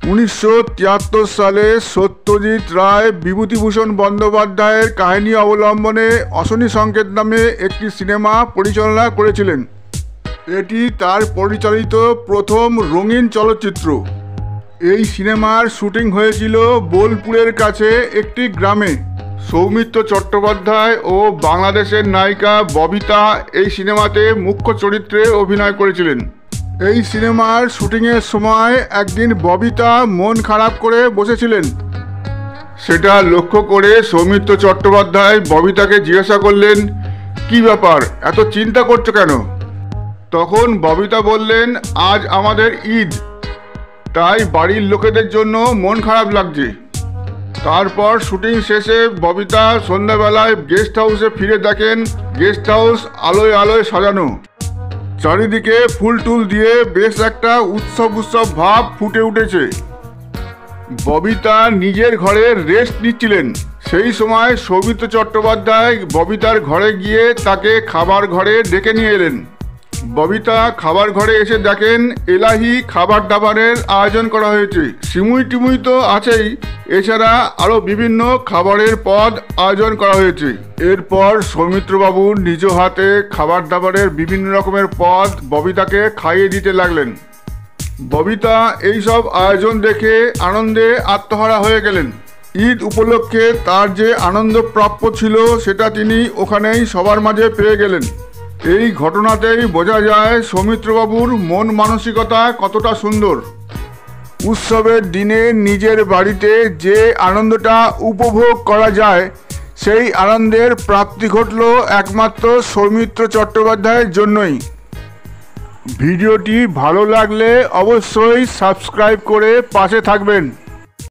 1973 সালে সত্যজিৎ রায় বিভূতিভূষণ বন্দ্যোপাধ্যায়ের কাহিনী অবলম্বনে অশনি সংকেত নামে একটি সিনেমা পরিচালনা করেছিলেন। এটি তার পরিচালিত প্রথম রঙিন চলচ্চিত্র। এই সিনেমার শুটিং হয়েছিল বোলপুরের কাছে একটি গ্রামে। সৌমিত্র চট্টোপাধ্যায় ও বাংলাদেশের নায়িকা ববিতা এই সিনেমাতে মুখ্য চরিত্রে অভিনয় করেছিলেন। এই সিনেমার শুটিংয়ের সময় একদিন ববিতা মন খারাপ করে বসেছিলেন। সেটা লক্ষ্য করে সৌমিত্র চট্টোপাধ্যায় ববিতাকে জিজ্ঞাসা করলেন, কি ব্যাপার, এত চিন্তা করছো কেন? তখন ববিতা বললেন, আজ আমাদের ঈদ, তাই বাড়ির লোকেদের জন্য মন খারাপ লাগছে। তারপর শুটিং শেষে ববিতা সন্ধ্যাবেলায় গেস্ট হাউসে ফিরে দেখেন গেস্ট হাউস আলোয় আলোয় সাজানো। চারিদিকে ফুল টুল দিয়ে বেশ একটা উৎসব ভাব ফুটে উঠেছে। ববিতা নিজের ঘরে রেস্ট নিচ্ছিলেন। সেই সময় সৌমিত্র চট্টোপাধ্যায় ববিতার ঘরে গিয়ে তাকে খাবার ঘরে ডেকে নিয়ে এলেন। ববিতা খাবার ঘরে এসে দেখেন এলাহি খাবার দাবারের আয়োজন করা হয়েছে। সিমুই টিমুই তো আছেই, এছাড়া আরও বিভিন্ন খাবারের পদ আয়োজন করা হয়েছে। এরপর সৌমিত্রবাবু নিজ হাতে খাবার দাবারের বিভিন্ন রকমের পদ ববিতাকে খাইয়ে দিতে লাগলেন। ববিতা এইসব আয়োজন দেখে আনন্দে আত্মহারা হয়ে গেলেন। ঈদ উপলক্ষে তার যে আনন্দ প্রাপ্য ছিল সেটা তিনি ওখানেই সবার মাঝে পেয়ে গেলেন। এই ঘটনাতেই বোঝা যায় সৌমিত্রবাবুর মন মানসিকতা কতটা সুন্দর। উৎসবের দিনে নিজের বাড়িতে যে আনন্দটা উপভোগ করা যায়, সেই আনন্দের প্রাপ্তি ঘটল একমাত্র সৌমিত্র চট্টোপাধ্যায়ের জন্যই। ভিডিওটি ভালো লাগলে অবশ্যই সাবস্ক্রাইব করে পাশে থাকবেন।